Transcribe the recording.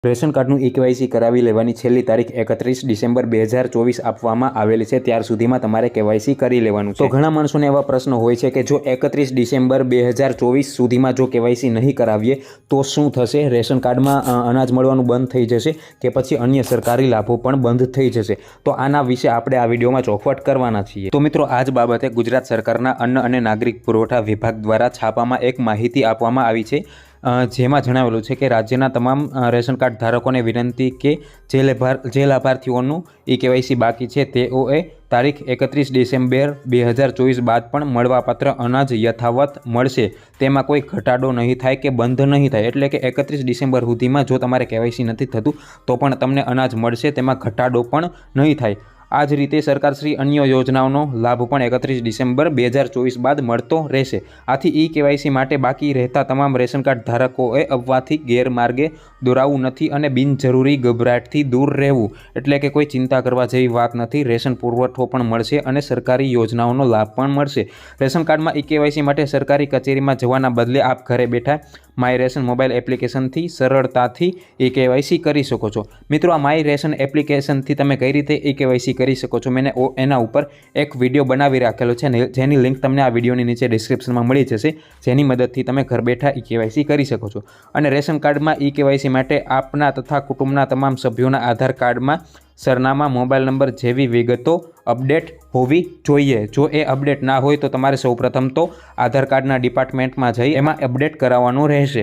Ration કાર્ડનું ઈ-કેવાયસી કરાવી લેવાની છેલ્લી તારીખ 31 ડિસેમ્બર 2024 આપવામાં આવેલી છે। ત્યાર સુધીમાં તમારે કેવાયસી કરી લેવાનું છે। તો ઘણા માણસોને એવા પ્રશ્નો હોય છે કે જો 31 ડિસેમ્બર 2024 સુધીમાં જો કેવાયસી નહીં કરાવીએ તો શું થશે? રેશન કાર્ડમાં અનાજ મળવાનું બંધ થઈ જશે કે પછી અન્ય સરકારી લાભો પણ બંધ થઈ જશે? તો આના વિશે આપણે આ વિડીયોમાં ચોખવટ કરવાના છીએ। તો મિત્રો, આ જ બાબતે ગુજરાત સરકારના અન્ન અને નાગરિક પુરવઠા વિભાગ દ્વારા છાપામાં એક માહિતી આપવામાં આવી છે, જેમાં જણાવેલું છે કે રાજ્યના તમામ રેશન કાર્ડ ધારકોને વિનંતી કે જે લાભાર્થીઓનું ઈ-કેવાયસી બાકી છે તેઓએ તારીખ 31 ડિસેમ્બર 2024 બાદ પણ મળવાપાત્ર અનાજ યથાવત મળશે, તેમાં કોઈ ઘટાડો નહીં થાય કે બંધ નહીં થાય। એટલે કે 31 ડિસેમ્બર સુધીમાં જો તમારે કેવાયસી નથી થતું તો પણ તમને અનાજ મળશે, તેમાં ઘટાડો પણ નહીં થાય। આ જ રીતે સરકારશ્રી અન્ય યોજનાઓનો લાભ પણ 31 ડિસેમ્બર 2024 બાદ મળતો રહેશે। આથી ઈ-કેવાયસી માટે બાકી રહેતા તમામ રેશન કાર્ડ ધારકોએ અફવાથી ગેરમાર્ગે દોરાવું નથી અને બિનજરૂરી ગભરાટથી દૂર રહેવું। એટલે કે કોઈ ચિંતા કરવા જેવી વાત નથી। રેશન પુરવઠો પણ મળશે અને સરકારી યોજનાઓનો લાભ પણ મળશે। રેશન કાર્ડમાં ઈ-કેવાયસી માટે સરકારી કચેરીમાં જવાના બદલે આપ ઘરે બેઠા માય રેશન મોબાઈલ એપ્લિકેશનથી સરળતાથી ઈ-કેવાયસી કરી શકો છો। મિત્રો, આ માય રેશન એપ્લિકેશનથી તમે કઈ રીતે ઈ-કેવાયસી કરી શકો છો, મેં એના ઉપર એક વિડીયો બનાવી રાખેલો છે, જેની લિંક તમને આ વિડીયોની નીચે ડિસ્ક્રિપ્શનમાં મળી જશે, જેની મદદથી તમે ઘર બેઠા ઈ-કેવાયસી કરી શકો છો। અને રેશન કાર્ડમાં ઈ-કેવાયસી માટે આપના તથા કુટુંબના તમામ સભ્યોના આધાર કાર્ડમાં સરનામા, મોબાઈલ નંબર જેવી વિગતો અપડેટ હોવી જોઈએ। જો એ અપડેટ ના હોય તો તમારે સૌપ્રથમ તો આધાર કાર્ડના ડિપાર્ટમેન્ટમાં જઈ એમાં અપડેટ કરાવવાનું રહેશે।